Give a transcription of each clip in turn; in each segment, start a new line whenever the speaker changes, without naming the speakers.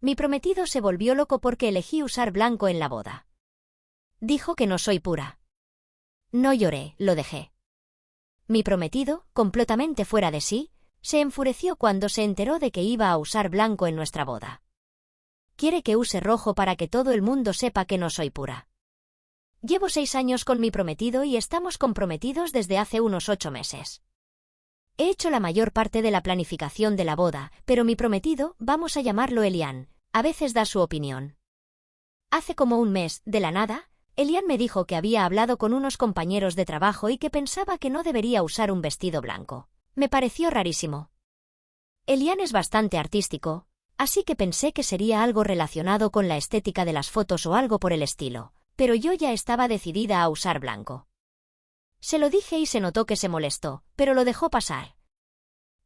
Mi prometido se volvió loco porque elegí usar blanco en la boda. Dijo que no soy pura. No lloré, lo dejé. Mi prometido, completamente fuera de sí, se enfureció cuando se enteró de que iba a usar blanco en nuestra boda. Quiere que use rojo para que todo el mundo sepa que no soy pura. Llevo 6 años con mi prometido y estamos comprometidos desde hace unos 8 meses. He hecho la mayor parte de la planificación de la boda, pero mi prometido, vamos a llamarlo Elian, a veces da su opinión. Hace como un mes, de la nada, Elian me dijo que había hablado con unos compañeros de trabajo y que pensaba que no debería usar un vestido blanco. Me pareció rarísimo. Elian es bastante artístico, así que pensé que sería algo relacionado con la estética de las fotos o algo por el estilo, pero yo ya estaba decidida a usar blanco. Se lo dije y se notó que se molestó, pero lo dejó pasar.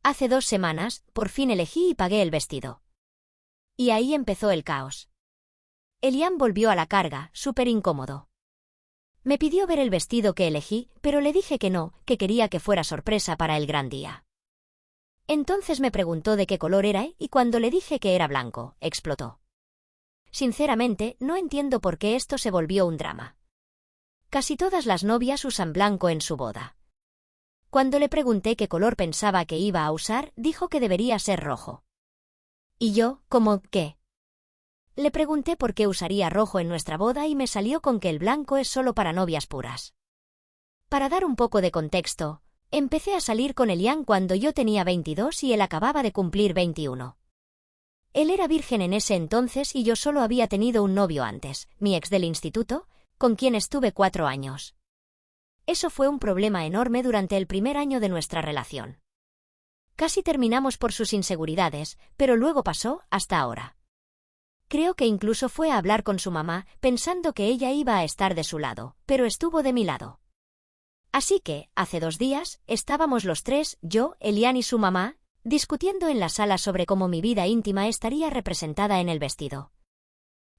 Hace 2 semanas, por fin elegí y pagué el vestido. Y ahí empezó el caos. Elian volvió a la carga, súper incómodo. Me pidió ver el vestido que elegí, pero le dije que no, que quería que fuera sorpresa para el gran día. Entonces me preguntó de qué color era y cuando le dije que era blanco, explotó. Sinceramente, no entiendo por qué esto se volvió un drama. Casi todas las novias usan blanco en su boda. Cuando le pregunté qué color pensaba que iba a usar, dijo que debería ser rojo. Y yo, ¿cómo qué? Le pregunté por qué usaría rojo en nuestra boda y me salió con que el blanco es solo para novias puras. Para dar un poco de contexto, empecé a salir con Elian cuando yo tenía 22 y él acababa de cumplir 21. Él era virgen en ese entonces y yo solo había tenido un novio antes, mi ex del instituto, con quien estuve 4 años. Eso fue un problema enorme durante el primer año de nuestra relación. Casi terminamos por sus inseguridades, pero luego pasó, hasta ahora. Creo que incluso fue a hablar con su mamá, pensando que ella iba a estar de su lado, pero estuvo de mi lado. Así que, hace 2 días, estábamos los 3, yo, Elian y su mamá, discutiendo en la sala sobre cómo mi vida íntima estaría representada en el vestido.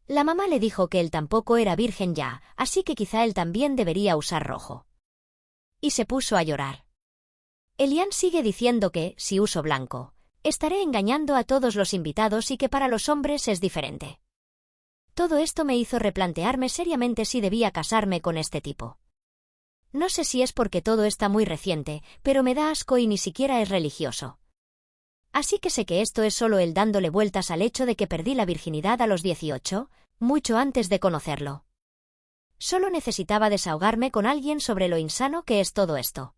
La mamá le dijo que él tampoco era virgen ya, así que quizá él también debería usar rojo. Y se puso a llorar. Elian sigue diciendo que, si uso blanco, estaré engañando a todos los invitados y que para los hombres es diferente. Todo esto me hizo replantearme seriamente si debía casarme con este tipo. No sé si es porque todo está muy reciente, pero me da asco y ni siquiera es religioso. Así que sé que esto es solo él dándole vueltas al hecho de que perdí la virginidad a los 18, mucho antes de conocerlo. Solo necesitaba desahogarme con alguien sobre lo insano que es todo esto.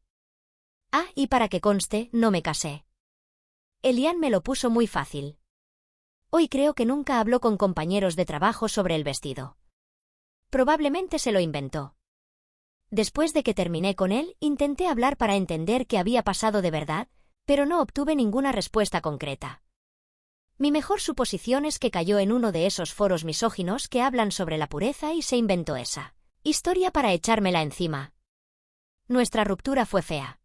Ah, y para que conste, no me casé. Elian me lo puso muy fácil. Hoy creo que nunca habló con compañeros de trabajo sobre el vestido. Probablemente se lo inventó. Después de que terminé con él, intenté hablar para entender qué había pasado de verdad, pero no obtuve ninguna respuesta concreta. Mi mejor suposición es que cayó en uno de esos foros misóginos que hablan sobre la pureza y se inventó esa historia para echármela encima. Nuestra ruptura fue fea.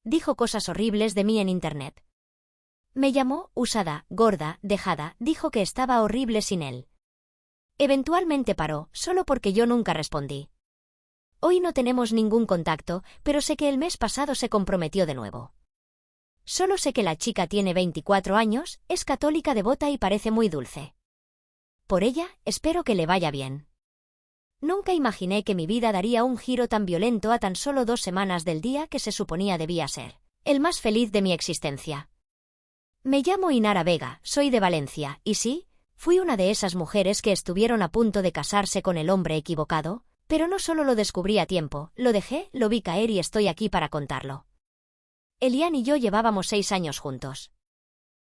Dijo cosas horribles de mí en internet. Me llamó usada, gorda, dejada, dijo que estaba horrible sin él. Eventualmente paró, solo porque yo nunca respondí. Hoy no tenemos ningún contacto, pero sé que el mes pasado se comprometió de nuevo. Solo sé que la chica tiene 24 años, es católica devota y parece muy dulce. Por ella, espero que le vaya bien. Nunca imaginé que mi vida daría un giro tan violento a tan solo 2 semanas del día que se suponía debía ser el más feliz de mi existencia. Me llamo Inara Vega, soy de Valencia, y sí, fui una de esas mujeres que estuvieron a punto de casarse con el hombre equivocado, pero no solo lo descubrí a tiempo, lo dejé, lo vi caer y estoy aquí para contarlo. Elian y yo llevábamos 6 años juntos.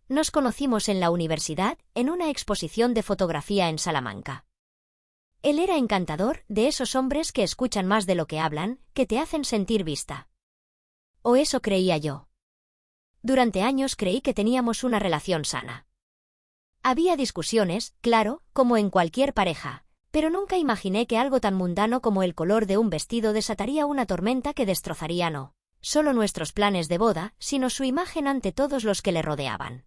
Nos conocimos en la universidad, en una exposición de fotografía en Salamanca. Él era encantador, de esos hombres que escuchan más de lo que hablan, que te hacen sentir vista. O eso creía yo. Durante años creí que teníamos una relación sana. Había discusiones, claro, como en cualquier pareja, pero nunca imaginé que algo tan mundano como el color de un vestido desataría una tormenta que destrozaría no solo nuestros planes de boda, sino su imagen ante todos los que le rodeaban.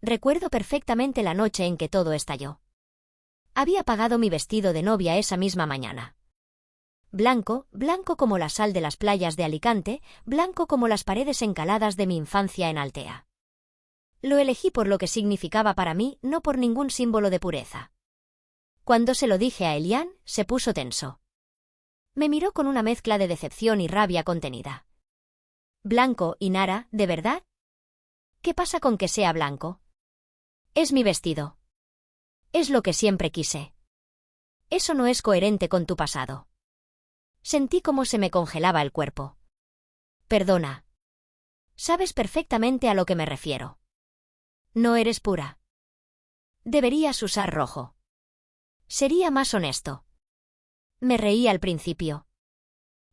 Recuerdo perfectamente la noche en que todo estalló. Había pagado mi vestido de novia esa misma mañana. Blanco, blanco como la sal de las playas de Alicante, blanco como las paredes encaladas de mi infancia en Altea. Lo elegí por lo que significaba para mí, no por ningún símbolo de pureza. Cuando se lo dije a Elian, se puso tenso. Me miró con una mezcla de decepción y rabia contenida. «Blanco, Inara, ¿de verdad? ¿Qué pasa con que sea blanco? Es mi vestido. Es lo que siempre quise. Eso no es coherente con tu pasado». Sentí cómo se me congelaba el cuerpo. «Perdona. Sabes perfectamente a lo que me refiero. No eres pura. Deberías usar rojo. Sería más honesto». Me reí al principio.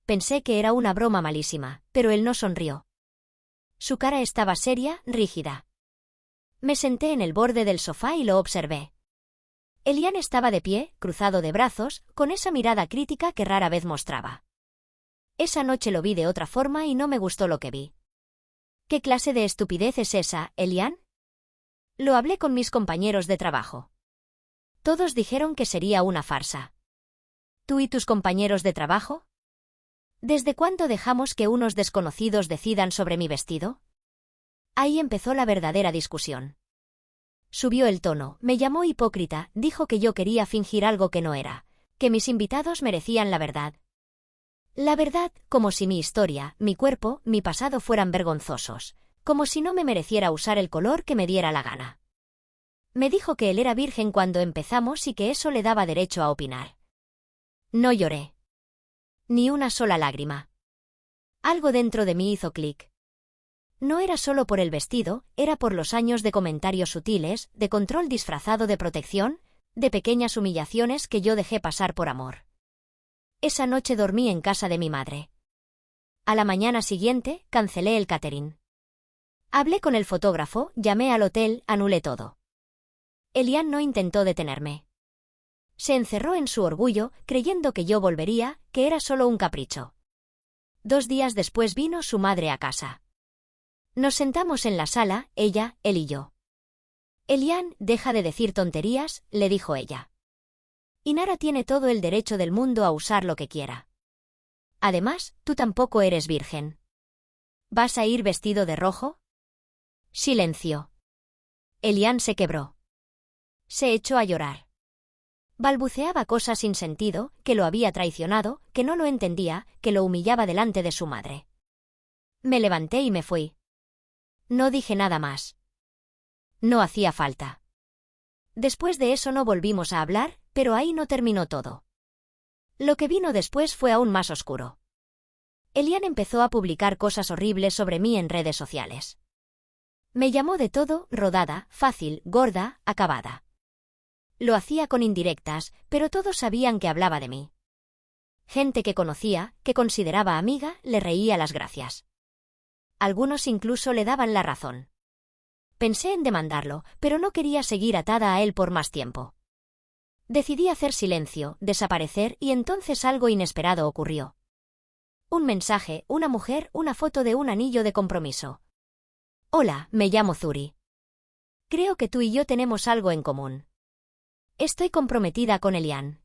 Pensé que era una broma malísima, pero él no sonrió. Su cara estaba seria, rígida. Me senté en el borde del sofá y lo observé. Elian estaba de pie, cruzado de brazos, con esa mirada crítica que rara vez mostraba. Esa noche lo vi de otra forma y no me gustó lo que vi. ¿Qué clase de estupidez es esa, Elian? Lo hablé con mis compañeros de trabajo. Todos dijeron que sería una farsa. ¿Tú y tus compañeros de trabajo? ¿Desde cuándo dejamos que unos desconocidos decidan sobre mi vestido? Ahí empezó la verdadera discusión. Subió el tono, me llamó hipócrita, dijo que yo quería fingir algo que no era, que mis invitados merecían la verdad. La verdad, como si mi historia, mi cuerpo, mi pasado fueran vergonzosos, como si no me mereciera usar el color que me diera la gana. Me dijo que él era virgen cuando empezamos y que eso le daba derecho a opinar. No lloré. Ni una sola lágrima. Algo dentro de mí hizo clic. No era solo por el vestido, era por los años de comentarios sutiles, de control disfrazado de protección, de pequeñas humillaciones que yo dejé pasar por amor. Esa noche dormí en casa de mi madre. A la mañana siguiente, cancelé el catering. Hablé con el fotógrafo, llamé al hotel, anulé todo. Elian no intentó detenerme. Se encerró en su orgullo, creyendo que yo volvería, que era solo un capricho. 2 días después vino su madre a casa. Nos sentamos en la sala, ella, él y yo. Elian, deja de decir tonterías, le dijo ella. Inara tiene todo el derecho del mundo a usar lo que quiera. Además, tú tampoco eres virgen. ¿Vas a ir vestido de rojo? Silencio. Elian se quebró. Se echó a llorar. Balbuceaba cosas sin sentido, que lo había traicionado, que no lo entendía, que lo humillaba delante de su madre. Me levanté y me fui. No dije nada más. No hacía falta. Después de eso no volvimos a hablar, pero ahí no terminó todo. Lo que vino después fue aún más oscuro. Elian empezó a publicar cosas horribles sobre mí en redes sociales. Me llamó de todo, rodada, fácil, gorda, acabada. Lo hacía con indirectas, pero todos sabían que hablaba de mí. Gente que conocía, que consideraba amiga, le reía las gracias. Algunos incluso le daban la razón. Pensé en demandarlo, pero no quería seguir atada a él por más tiempo. Decidí hacer silencio, desaparecer, y entonces algo inesperado ocurrió. Un mensaje, una mujer, una foto de un anillo de compromiso. Hola, me llamo Zuri. Creo que tú y yo tenemos algo en común. Estoy comprometida con Elian.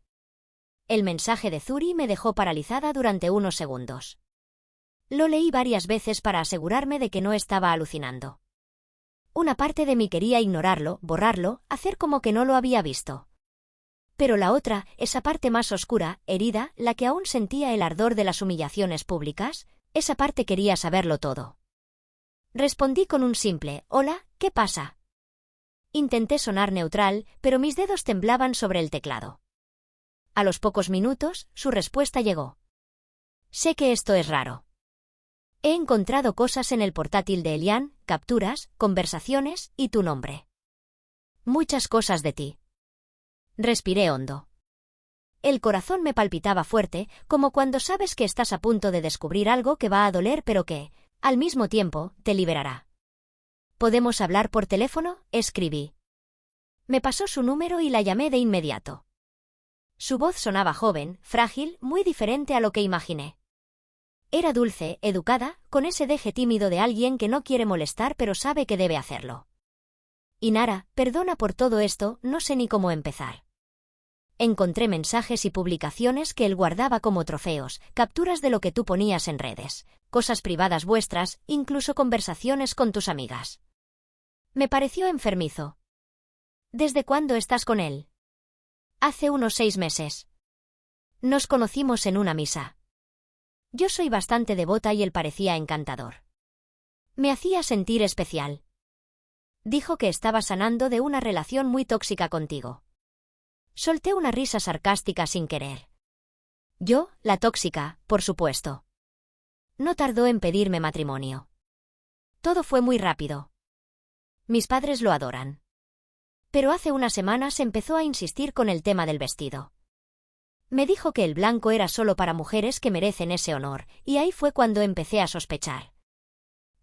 El mensaje de Zuri me dejó paralizada durante unos segundos. Lo leí varias veces para asegurarme de que no estaba alucinando. Una parte de mí quería ignorarlo, borrarlo, hacer como que no lo había visto. Pero la otra, esa parte más oscura, herida, la que aún sentía el ardor de las humillaciones públicas, esa parte quería saberlo todo. Respondí con un simple, «Hola, ¿qué pasa?». Intenté sonar neutral, pero mis dedos temblaban sobre el teclado. A los pocos minutos, su respuesta llegó. «Sé que esto es raro. He encontrado cosas en el portátil de Elian, capturas, conversaciones y tu nombre. Muchas cosas de ti». Respiré hondo. El corazón me palpitaba fuerte, como cuando sabes que estás a punto de descubrir algo que va a doler pero que, al mismo tiempo, te liberará. «¿Podemos hablar por teléfono?», escribí. Me pasó su número y la llamé de inmediato. Su voz sonaba joven, frágil, muy diferente a lo que imaginé. Era dulce, educada, con ese deje tímido de alguien que no quiere molestar pero sabe que debe hacerlo. «Inara, perdona por todo esto, no sé ni cómo empezar». Encontré mensajes y publicaciones que él guardaba como trofeos, capturas de lo que tú ponías en redes, cosas privadas vuestras, incluso conversaciones con tus amigas. Me pareció enfermizo. ¿Desde cuándo estás con él? Hace unos 6 meses. Nos conocimos en una misa. Yo soy bastante devota y él parecía encantador. Me hacía sentir especial. Dijo que estaba sanando de una relación muy tóxica contigo. Solté una risa sarcástica sin querer. Yo, la tóxica, por supuesto. No tardó en pedirme matrimonio. Todo fue muy rápido. Mis padres lo adoran. Pero hace unas semanas empezó a insistir con el tema del vestido. Me dijo que el blanco era solo para mujeres que merecen ese honor, y ahí fue cuando empecé a sospechar.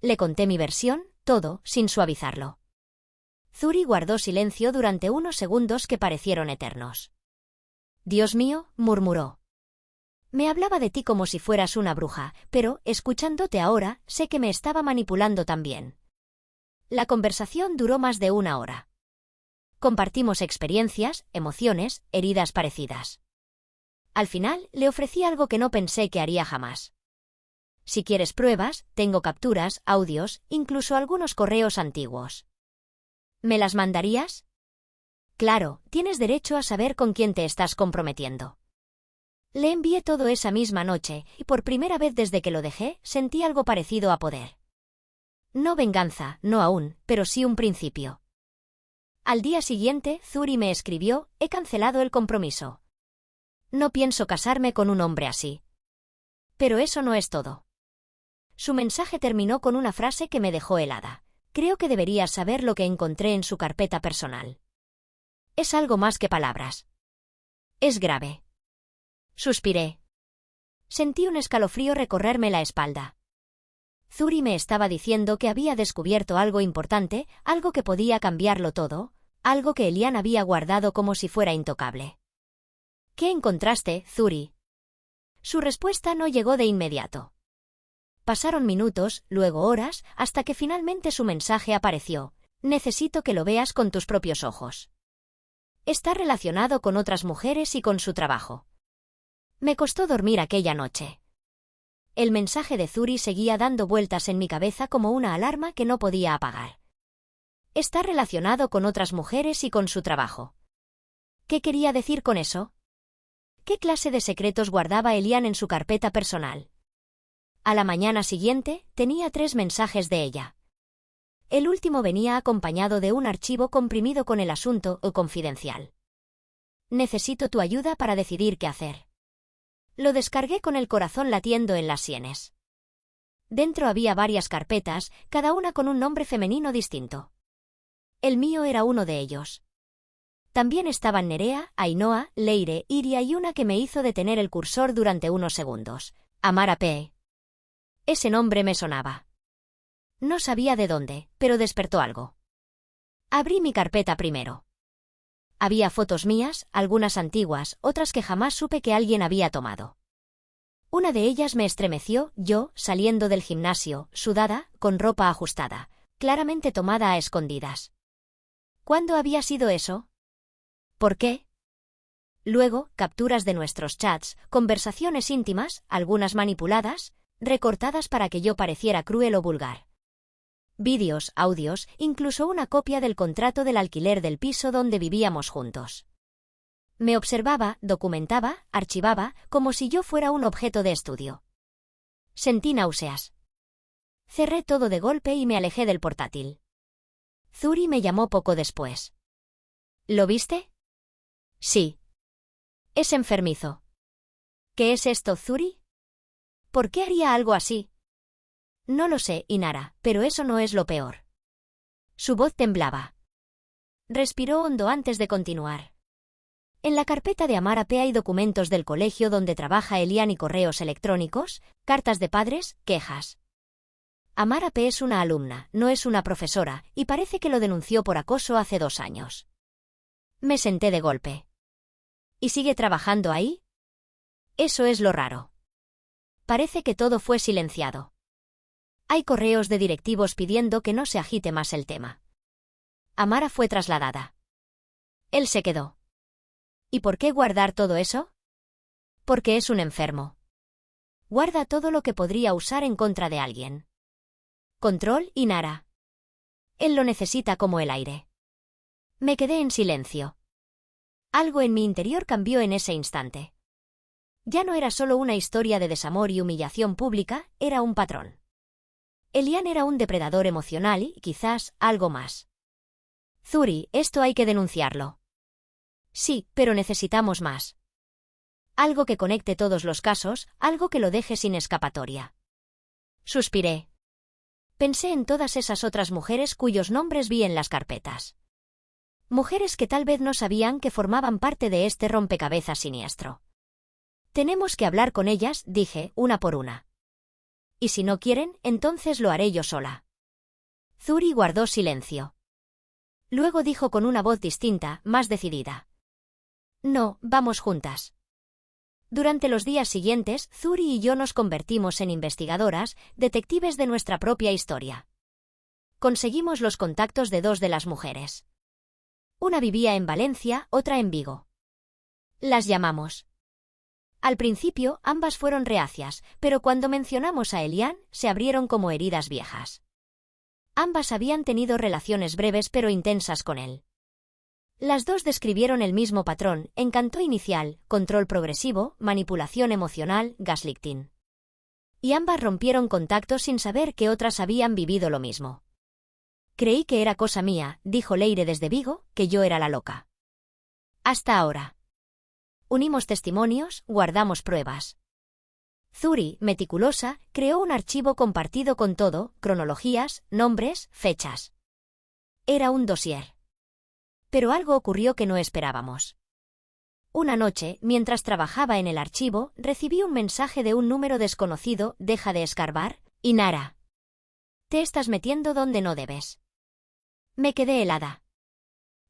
Le conté mi versión, todo, sin suavizarlo. Zuri guardó silencio durante unos segundos que parecieron eternos. Dios mío, murmuró. Me hablaba de ti como si fueras una bruja, pero, escuchándote ahora, sé que me estaba manipulando también. La conversación duró más de 1 hora. Compartimos experiencias, emociones, heridas parecidas. Al final, le ofrecí algo que no pensé que haría jamás. Si quieres pruebas, tengo capturas, audios, incluso algunos correos antiguos. ¿Me las mandarías? Claro, tienes derecho a saber con quién te estás comprometiendo. Le envié todo esa misma noche, y por primera vez desde que lo dejé, sentí algo parecido a poder. No venganza, no aún, pero sí un principio. Al día siguiente, Zuri me escribió, he cancelado el compromiso. No pienso casarme con un hombre así. Pero eso no es todo. Su mensaje terminó con una frase que me dejó helada. Creo que deberías saber lo que encontré en su carpeta personal. Es algo más que palabras. Es grave. Suspiré. Sentí un escalofrío recorrerme la espalda. Zuri me estaba diciendo que había descubierto algo importante, algo que podía cambiarlo todo, algo que Elian había guardado como si fuera intocable. ¿Qué encontraste, Zuri? Su respuesta no llegó de inmediato. Pasaron minutos, luego horas, hasta que finalmente su mensaje apareció. Necesito que lo veas con tus propios ojos. Está relacionado con otras mujeres y con su trabajo. Me costó dormir aquella noche. El mensaje de Zuri seguía dando vueltas en mi cabeza como una alarma que no podía apagar. Está relacionado con otras mujeres y con su trabajo. ¿Qué quería decir con eso? ¿Qué clase de secretos guardaba Elian en su carpeta personal? A la mañana siguiente, tenía 3 mensajes de ella. El último venía acompañado de un archivo comprimido con el asunto o confidencial. Necesito tu ayuda para decidir qué hacer. Lo descargué con el corazón latiendo en las sienes. Dentro había varias carpetas, cada una con un nombre femenino distinto. El mío era uno de ellos. También estaban Nerea, Ainhoa, Leire, Iria y una que me hizo detener el cursor durante unos segundos. Amara P. Ese nombre me sonaba. No sabía de dónde, pero despertó algo. Abrí mi carpeta primero. Había fotos mías, algunas antiguas, otras que jamás supe que alguien había tomado. Una de ellas me estremeció, yo, saliendo del gimnasio, sudada, con ropa ajustada, claramente tomada a escondidas. ¿Cuándo había sido eso? ¿Por qué? Luego, capturas de nuestros chats, conversaciones íntimas, algunas manipuladas, recortadas para que yo pareciera cruel o vulgar. Vídeos, audios, incluso una copia del contrato del alquiler del piso donde vivíamos juntos. Me observaba, documentaba, archivaba, como si yo fuera un objeto de estudio. Sentí náuseas. Cerré todo de golpe y me alejé del portátil. Zuri me llamó poco después. ¿Lo viste? Sí. Es enfermizo. ¿Qué es esto, Zuri? ¿Por qué haría algo así? No lo sé, Inara, pero eso no es lo peor. Su voz temblaba. Respiró hondo antes de continuar. En la carpeta de Amara P hay documentos del colegio donde trabaja Elian y correos electrónicos, cartas de padres, quejas. Amara P es una alumna, no es una profesora, y parece que lo denunció por acoso hace 2 años. Me senté de golpe. ¿Y sigue trabajando ahí? Eso es lo raro. Parece que todo fue silenciado. Hay correos de directivos pidiendo que no se agite más el tema. Amara fue trasladada. Él se quedó. ¿Y por qué guardar todo eso? Porque es un enfermo. Guarda todo lo que podría usar en contra de alguien. Control, Inara. Él lo necesita como el aire. Me quedé en silencio. Algo en mi interior cambió en ese instante. Ya no era solo una historia de desamor y humillación pública, era un patrón. Elian era un depredador emocional y, quizás, algo más. Zuri, esto hay que denunciarlo. Sí, pero necesitamos más. Algo que conecte todos los casos, algo que lo deje sin escapatoria. Suspiré. Pensé en todas esas otras mujeres cuyos nombres vi en las carpetas. Mujeres que tal vez no sabían que formaban parte de este rompecabezas siniestro. Tenemos que hablar con ellas, dije, una por una. Y si no quieren, entonces lo haré yo sola. Zuri guardó silencio. Luego dijo con una voz distinta, más decidida. No, vamos juntas. Durante los días siguientes, Zuri y yo nos convertimos en investigadoras, detectives de nuestra propia historia. Conseguimos los contactos de dos de las mujeres. Una vivía en Valencia, otra en Vigo. Las llamamos. Al principio, ambas fueron reacias, pero cuando mencionamos a Elian, se abrieron como heridas viejas. Ambas habían tenido relaciones breves pero intensas con él. Las dos describieron el mismo patrón: encanto inicial, control progresivo, manipulación emocional, gaslighting. Y ambas rompieron contacto sin saber que otras habían vivido lo mismo. Creí que era cosa mía, dijo Leire desde Vigo, que yo era la loca. Hasta ahora. Unimos testimonios, guardamos pruebas. Zuri, meticulosa, creó un archivo compartido con todo, cronologías, nombres, fechas. Era un dossier. Pero algo ocurrió que no esperábamos. Una noche, mientras trabajaba en el archivo, recibí un mensaje de un número desconocido: deja de escarbar, Inara. Te estás metiendo donde no debes. Me quedé helada.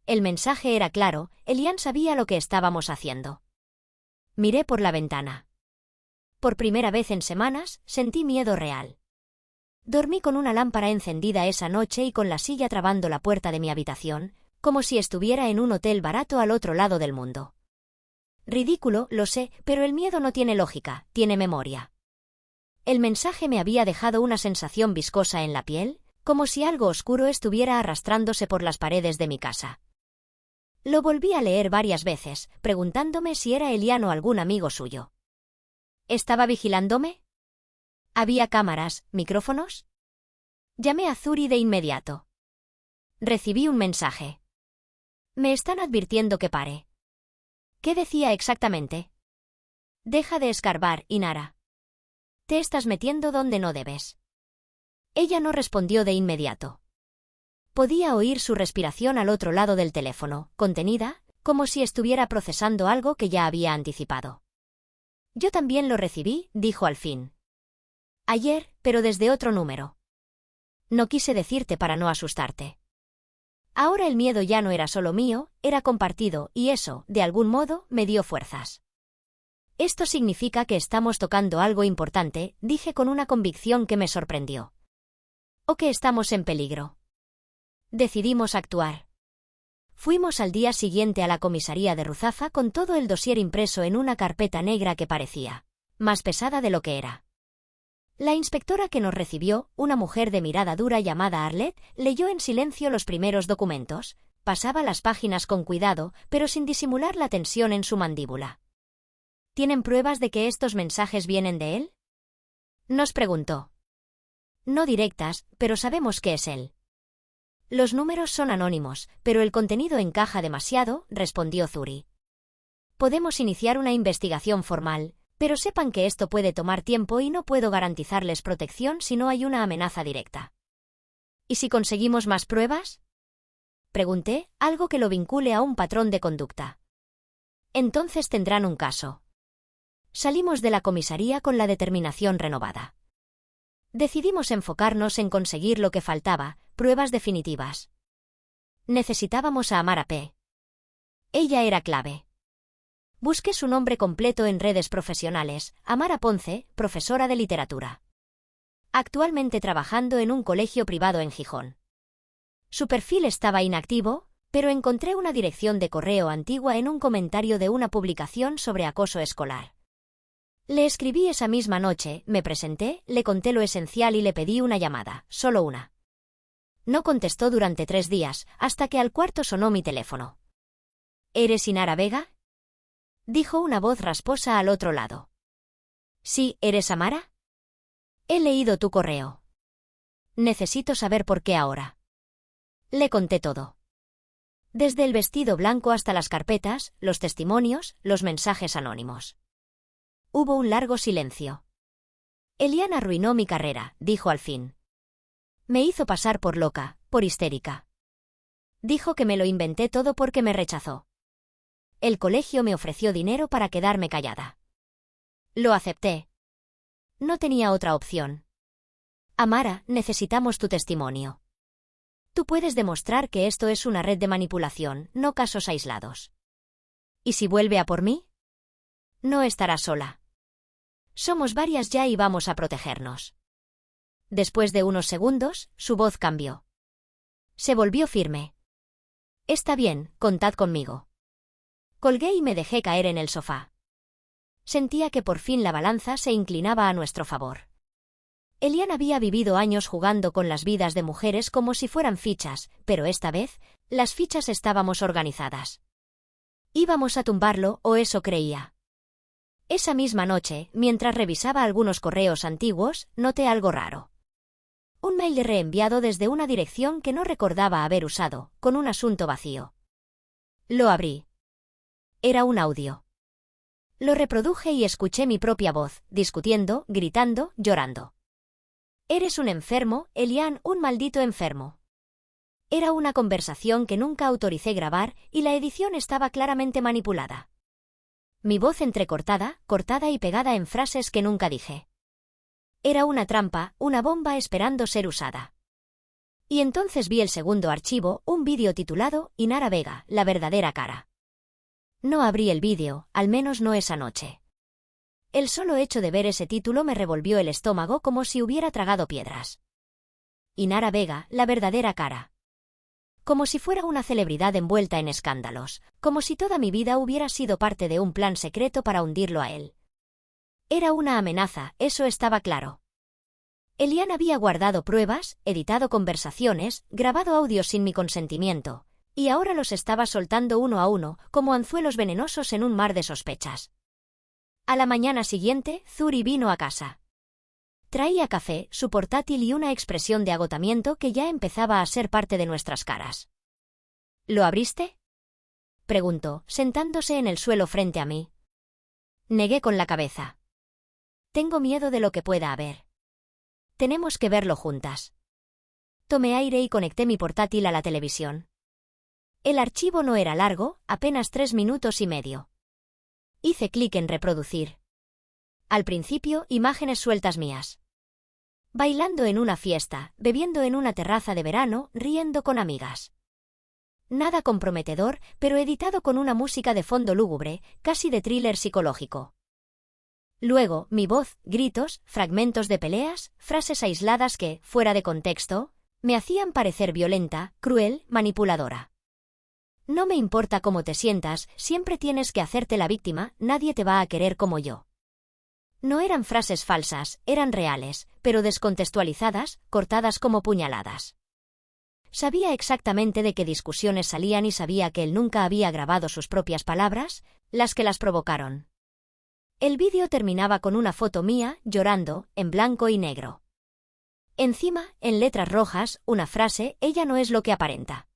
El mensaje era claro, Elian sabía lo que estábamos haciendo. Miré por la ventana. Por primera vez en semanas, sentí miedo real. Dormí con una lámpara encendida esa noche y con la silla trabando la puerta de mi habitación, como si estuviera en un hotel barato al otro lado del mundo. Ridículo, lo sé, pero el miedo no tiene lógica, tiene memoria. El mensaje me había dejado una sensación viscosa en la piel, como si algo oscuro estuviera arrastrándose por las paredes de mi casa. Lo volví a leer varias veces, preguntándome si era Elian o algún amigo suyo. ¿Estaba vigilándome? ¿Había cámaras, micrófonos? Llamé a Zuri de inmediato. Recibí un mensaje. Me están advirtiendo que pare. ¿Qué decía exactamente? Deja de escarbar, Inara. Te estás metiendo donde no debes. Ella no respondió de inmediato. Podía oír su respiración al otro lado del teléfono, contenida, como si estuviera procesando algo que ya había anticipado. Yo también lo recibí, dijo al fin. Ayer, pero desde otro número. No quise decirte para no asustarte. Ahora el miedo ya no era solo mío, era compartido, y eso, de algún modo, me dio fuerzas. Esto significa que estamos tocando algo importante, dije con una convicción que me sorprendió. O que estamos en peligro. Decidimos actuar. Fuimos al día siguiente a la comisaría de Ruzafa con todo el dossier impreso en una carpeta negra que parecía más pesada de lo que era. La inspectora que nos recibió, una mujer de mirada dura llamada Arlette, leyó en silencio los primeros documentos, pasaba las páginas con cuidado, pero sin disimular la tensión en su mandíbula. ¿Tienen pruebas de que estos mensajes vienen de él?, nos preguntó. No directas, pero sabemos que es él. Los números son anónimos, pero el contenido encaja demasiado, respondió Zuri. Podemos iniciar una investigación formal, pero sepan que esto puede tomar tiempo y no puedo garantizarles protección si no hay una amenaza directa. ¿Y si conseguimos más pruebas?, pregunté, algo que lo vincule a un patrón de conducta. Entonces tendrán un caso. Salimos de la comisaría con la determinación renovada. Decidimos enfocarnos en conseguir lo que faltaba, pruebas definitivas. Necesitábamos a Amara P. Ella era clave. Busqué su nombre completo en redes profesionales: Amara Ponce, profesora de literatura. Actualmente trabajando en un colegio privado en Gijón. Su perfil estaba inactivo, pero encontré una dirección de correo antigua en un comentario de una publicación sobre acoso escolar. Le escribí esa misma noche, me presenté, le conté lo esencial y le pedí una llamada, solo una. No contestó durante 3 días, hasta que al cuarto sonó mi teléfono. ¿Eres Inara Vega? Dijo una voz rasposa al otro lado. Sí, ¿eres Amara? He leído tu correo. Necesito saber por qué ahora. Le conté todo. Desde el vestido blanco hasta las carpetas, los testimonios, los mensajes anónimos. Hubo un largo silencio. Elian arruinó mi carrera, dijo al fin. Me hizo pasar por loca, por histérica. Dijo que me lo inventé todo porque me rechazó. El colegio me ofreció dinero para quedarme callada. Lo acepté. No tenía otra opción. Amara, necesitamos tu testimonio. Tú puedes demostrar que esto es una red de manipulación, no casos aislados. ¿Y si vuelve a por mí? No estará sola. Somos varias ya y vamos a protegernos. Después de unos segundos, su voz cambió. Se volvió firme. Está bien, contad conmigo. Colgué y me dejé caer en el sofá. Sentía que por fin la balanza se inclinaba a nuestro favor. Elian había vivido años jugando con las vidas de mujeres como si fueran fichas, pero esta vez, las fichas estábamos organizadas. Íbamos a tumbarlo, o eso creía. Esa misma noche, mientras revisaba algunos correos antiguos, noté algo raro. Un mail reenviado desde una dirección que no recordaba haber usado, con un asunto vacío. Lo abrí. Era un audio. Lo reproduje y escuché mi propia voz, discutiendo, gritando, llorando. Eres un enfermo, Elian, un maldito enfermo. Era una conversación que nunca autoricé grabar y la edición estaba claramente manipulada. Mi voz entrecortada, cortada y pegada en frases que nunca dije. Era una trampa, una bomba esperando ser usada. Y entonces vi el segundo archivo, un vídeo titulado Inara Vega, la verdadera cara. No abrí el vídeo, al menos no esa noche. El solo hecho de ver ese título me revolvió el estómago como si hubiera tragado piedras. Inara Vega, la verdadera cara. Como si fuera una celebridad envuelta en escándalos, como si toda mi vida hubiera sido parte de un plan secreto para hundirlo a él. Era una amenaza, eso estaba claro. Elian había guardado pruebas, editado conversaciones, grabado audios sin mi consentimiento, y ahora los estaba soltando uno a uno, como anzuelos venenosos en un mar de sospechas. A la mañana siguiente, Zuri vino a casa. Traía café, su portátil y una expresión de agotamiento que ya empezaba a ser parte de nuestras caras. ¿Lo abriste?, preguntó, sentándose en el suelo frente a mí. Negué con la cabeza. Tengo miedo de lo que pueda haber. Tenemos que verlo juntas. Tomé aire y conecté mi portátil a la televisión. El archivo no era largo, apenas 3 minutos y medio. Hice clic en reproducir. Al principio, imágenes sueltas mías. Bailando en una fiesta, bebiendo en una terraza de verano, riendo con amigas. Nada comprometedor, pero editado con una música de fondo lúgubre, casi de thriller psicológico. Luego, mi voz, gritos, fragmentos de peleas, frases aisladas que, fuera de contexto, me hacían parecer violenta, cruel, manipuladora. No me importa cómo te sientas, siempre tienes que hacerte la víctima, nadie te va a querer como yo. No eran frases falsas, eran reales, pero descontextualizadas, cortadas como puñaladas. Sabía exactamente de qué discusiones salían y sabía que él nunca había grabado sus propias palabras, las que las provocaron. El vídeo terminaba con una foto mía, llorando, en blanco y negro. Encima, en letras rojas, una frase, ella no es lo que aparenta.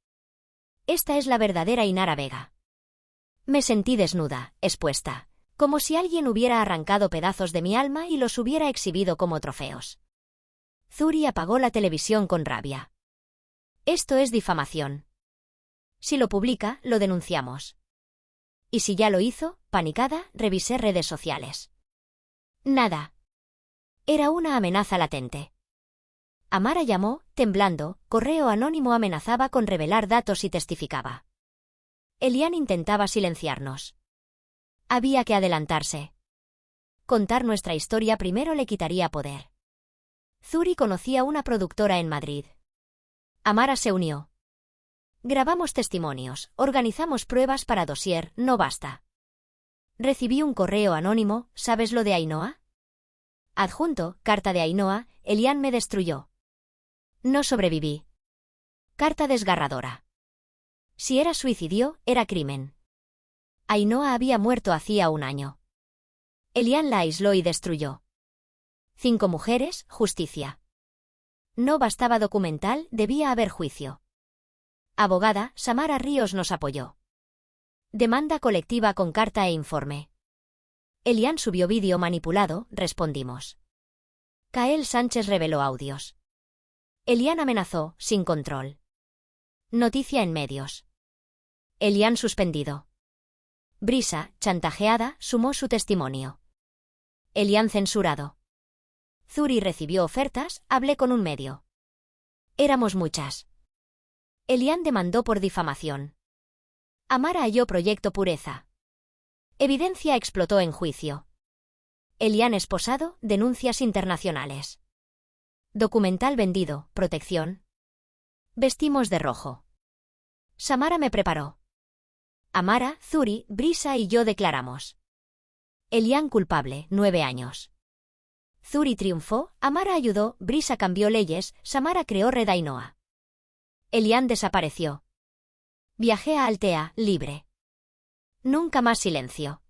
Esta es la verdadera Inara Vega. Me sentí desnuda, expuesta, como si alguien hubiera arrancado pedazos de mi alma y los hubiera exhibido como trofeos. Zuri apagó la televisión con rabia. Esto es difamación. Si lo publica, lo denunciamos. Y si ya lo hizo, panicada, revisé redes sociales. Nada. Era una amenaza latente. Amara llamó, temblando, correo anónimo amenazaba con revelar datos y testificaba. Elian intentaba silenciarnos. Había que adelantarse. Contar nuestra historia primero le quitaría poder. Zuri conocía una productora en Madrid. Amara se unió. Grabamos testimonios, organizamos pruebas para dossier, no basta. Recibí un correo anónimo, ¿sabes lo de Ainhoa? Adjunto, carta de Ainhoa, Elian me destruyó. No sobreviví. Carta desgarradora. Si era suicidio, era crimen. Ainhoa había muerto hacía un año. Elian la aisló y destruyó. 5 mujeres, justicia. No bastaba documental, debía haber juicio. Abogada, Samara Ríos nos apoyó. Demanda colectiva con carta e informe. Elian subió vídeo manipulado, respondimos. Kael Sánchez reveló audios. Elian amenazó, sin control. Noticia en medios. Elian suspendido. Brisa, chantajeada, sumó su testimonio. Elian censurado. Zuri recibió ofertas, hablé con un medio. Éramos muchas. Elian demandó por difamación. Amara halló proyecto Pureza. Evidencia explotó en juicio. Elian esposado, denuncias internacionales. Documental vendido, protección. Vestimos de rojo. Samara me preparó. Amara, Zuri, Brisa y yo declaramos. Elian culpable, 9 años. Zuri triunfó, Amara ayudó, Brisa cambió leyes, Samara creó Red Ainhoa. Elian desapareció. Viajé a Altea, libre. Nunca más silencio.